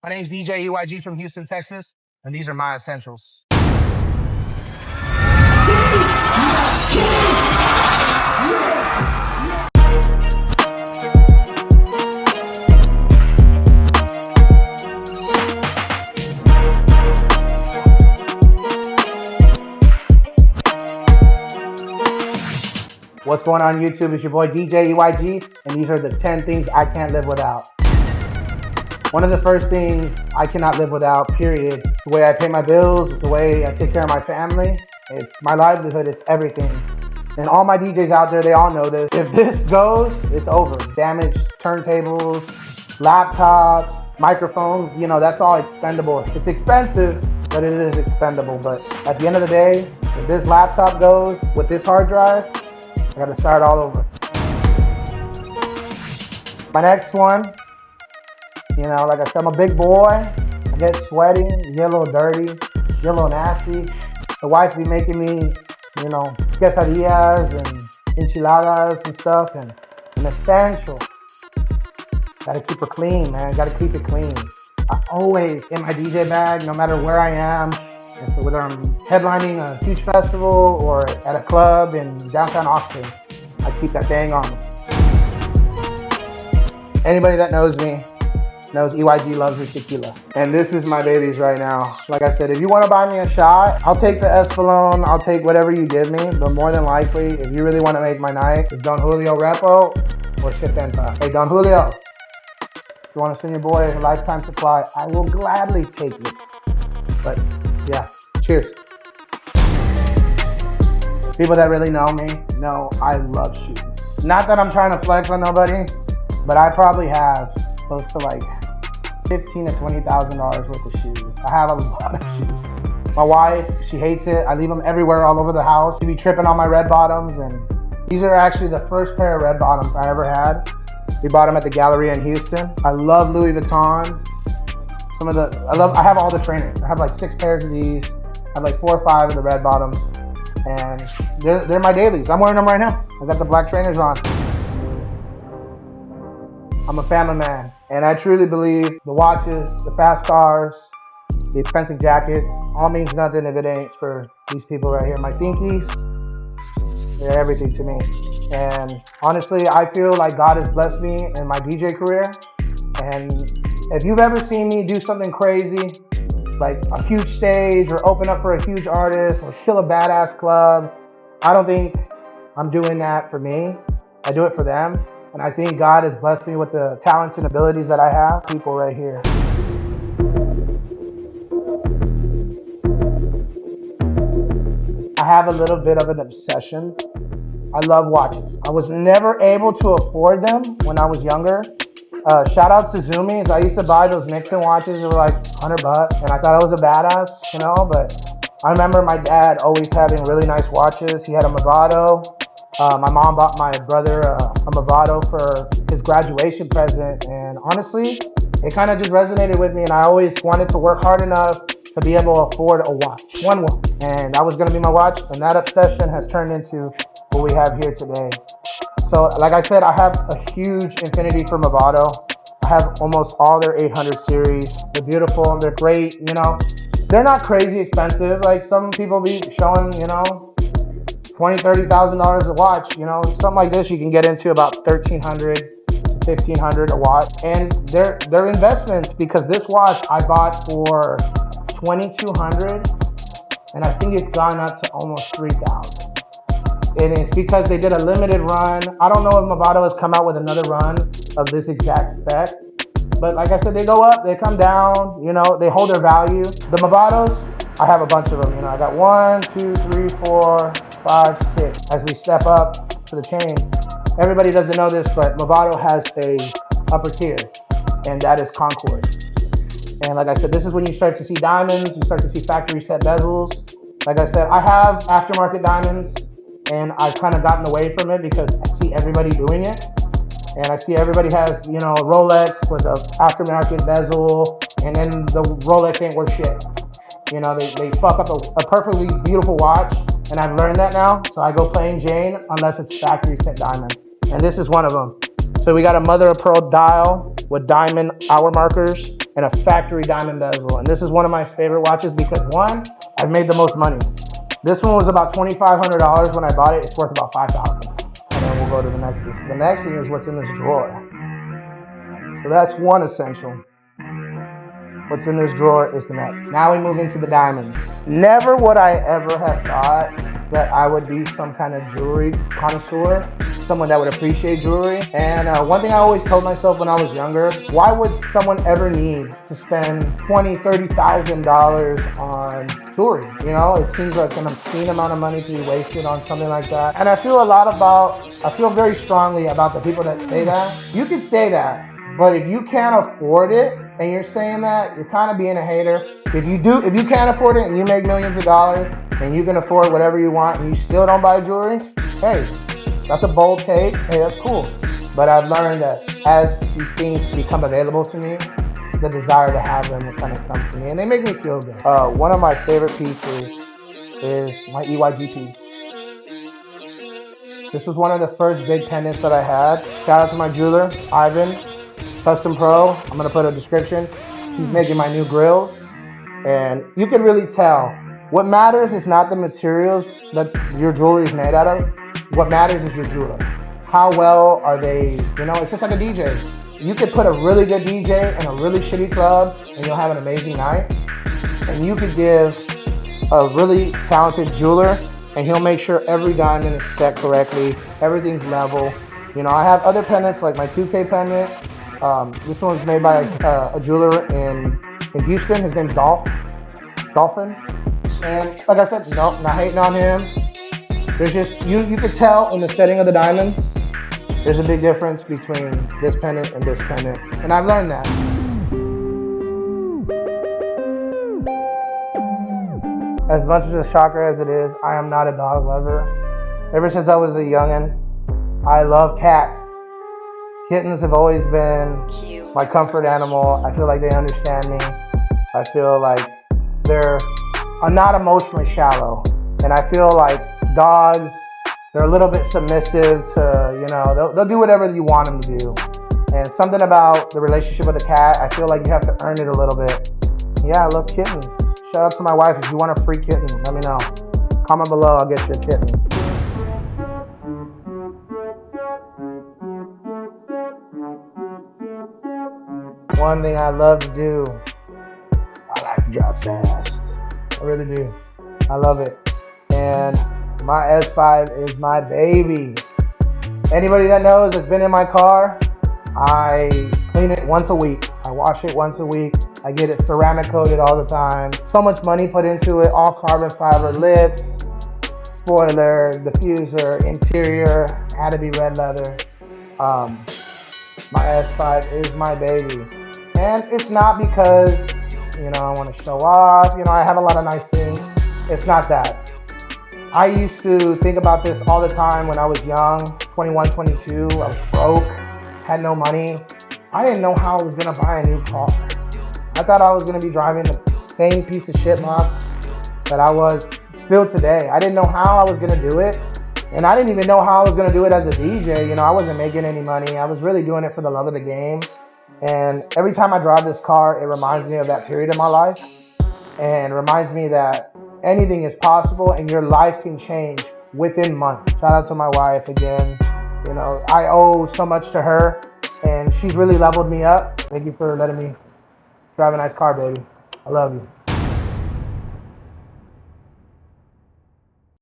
My name is DJ EYG from Houston, Texas, and these are my essentials. What's going on YouTube? It's your boy DJ EYG, and these are the 10 things I can't live without. One of the first things I cannot live without, period. It's the way I pay my bills, it's the way I take care of my family. It's my livelihood, it's everything. And all my DJs out there, they all know this. If this goes, it's over. Damaged turntables, laptops, microphones, that's all expendable. It's expensive, but it is expendable. But at the end of the day, if this laptop goes with this hard drive, I gotta start all over. My next one, like I said, I'm a big boy. I get sweaty, get a little dirty, get a little nasty. The wife be making me, quesadillas and enchiladas and stuff, and an essential. Gotta keep her clean, man. Gotta keep it clean. I always, in my DJ bag, no matter where I am, whether I'm headlining a huge festival or at a club in downtown Austin, I keep that thing on me. Anybody that knows me knows EYG loves her tequila. And this is my babies right now. Like I said, if you want to buy me a shot, I'll take the Espolón, I'll take whatever you give me, but more than likely, if you really want to make my night, it's Don Julio Repo or Setenta. Hey, Don Julio, if you want to send your boy a lifetime supply, I will gladly take it. But yeah, cheers. People that really know me know I love shoes. Not that I'm trying to flex on nobody, but I probably have close to like $15,000 to $20,000 worth of shoes. I have a lot of shoes. My wife, she hates it. I leave them everywhere all over the house. She be tripping on my red bottoms, and these are actually the first pair of red bottoms I ever had. We bought them at the Jewlery in Houston. I love Louis Vuitton. I have all the trainers. I have like 6 pairs of these. I have like 4 or 5 of the red bottoms, and they're my dailies. I'm wearing them right now. I got the black trainers on. I'm a family man, and I truly believe the watches, the fast cars, the expensive jackets, all means nothing if it ain't for these people right here. My Thinkies, they're everything to me. And honestly, I feel like God has blessed me in my DJ career. And if you've ever seen me do something crazy, like a huge stage or open up for a huge artist or kill a badass club, I don't think I'm doing that for me. I do it for them. And I think God has blessed me with the talents and abilities that I have. People right here. I have a little bit of an obsession. I love watches. I was never able to afford them when I was younger. Shout out to Zoomies. I used to buy those Nixon watches. They were like $100, and I thought I was a badass, but I remember my dad always having really nice watches. He had a Movado. My mom bought my brother a Movado for his graduation present, and honestly, it kind of just resonated with me, and I always wanted to work hard enough to be able to afford a watch, one watch, and that was going to be my watch, and that obsession has turned into what we have here today. So, like I said, I have a huge affinity for Movado. I have almost all their 800 series. They're beautiful, they're great, They're not crazy expensive, like some people be showing, $20,000, $30,000 a watch, something like this you can get into about $1,300 to $1,500 a watch. And they're investments, because this watch I bought for $2,200, and I think it's gone up to almost $3,000. And it's because they did a limited run. I don't know if Movado has come out with another run of this exact spec, but like I said, they go up, they come down, they hold their value. The Movados, I have a bunch of them. I got 1, 2, 3, 4, 5, 6. As we step up to the chain, everybody doesn't know this, but Movado has a upper tier, and that is Concord. And like I said, this is when you start to see diamonds, you start to see factory set bezels. Like I said, I have aftermarket diamonds, and I've kind of gotten away from it because I see everybody doing it. And I see everybody has, a Rolex with an aftermarket bezel, and then the Rolex ain't worth shit. They fuck up a perfectly beautiful watch, and I've learned that now. So I go plain Jane unless it's factory set diamonds. And this is one of them. So we got a mother of pearl dial with diamond hour markers, and a factory diamond bezel. And this is one of my favorite watches because one, I've made the most money. This one was about $2,500 when I bought it. It's worth about $5,000. And then we'll go to the next thing. So the next thing is what's in this drawer. So that's one essential. What's in this drawer is the next. Now we move into the diamonds. Never would I ever have thought that I would be some kind of jewelry connoisseur, someone that would appreciate jewelry. And one thing I always told myself when I was younger, why would someone ever need to spend $20,000, $30,000 on jewelry? You know, it seems like an obscene amount of money to be wasted on something like that. And I feel very strongly about the people that say that. You could say that, but if you can't afford it and you're saying that, you're kind of being a hater. If you can't afford it and you make millions of dollars and you can afford whatever you want and you still don't buy jewelry, hey, that's a bold take. Hey, that's cool. But I've learned that as these things become available to me, the desire to have them kind of comes to me, and they make me feel good. One of my favorite pieces is my EYG piece. This was one of the first big pendants that I had. Shout out to my jeweler, Ivan, Custom Pro. I'm gonna put a description. He's making my new grills, and you can really tell. What matters is not the materials that your jewelry is made out of. What matters is your jeweler. How well are they, you know, it's just like a DJ. You could put a really good DJ in a really shitty club and you'll have an amazing night. And you could give a really talented jeweler and he'll make sure every diamond is set correctly, everything's level. You know, I have other pendants like my 2K pendant. This one was made by a jeweler in Houston. His name's Dolphin. And like I said, no, not hating on him. There's just, you could tell in the setting of the diamonds, there's a big difference between this pendant and this pendant. And I've learned that. As much as a shocker as it is, I am not a dog lover. Ever since I was a youngin', I love cats. Kittens have always been my comfort animal. I feel like they understand me. I feel like they're not emotionally shallow. And I feel like dogs, they're a little bit submissive to, you know, they'll do whatever you want them to do. And something about the relationship with a cat, I feel like you have to earn it a little bit. Yeah, I love kittens. Shout out to my wife. If you want a free kitten, let me know. Comment below, I'll get you a kitten. One thing I love to do, I like to drive fast. I really do. I love it. And my S5 is my baby. Anybody that knows that's been in my car, I clean it once a week. I wash it once a week. I get it ceramic coated all the time. So much money put into it, all carbon fiber lips, spoiler, diffuser, interior, had to be red leather. My S5 is my baby. And it's not because, you know, I want to show off. You know, I have a lot of nice things. It's not that. I used to think about this all the time when I was young, 21, 22. I was broke, had no money. I didn't know how I was going to buy a new car. I thought I was going to be driving the same piece of shit box that I was still today. I didn't know how I was going to do it. And I didn't even know how I was going to do it as a DJ. You know, I wasn't making any money. I was really doing it for the love of the game. And every time I drive this car, it reminds me of that period in my life and reminds me that anything is possible and your life can change within months. Shout out to my wife again. You know, I owe so much to her and she's really leveled me up. Thank you for letting me drive a nice car, baby. I love you.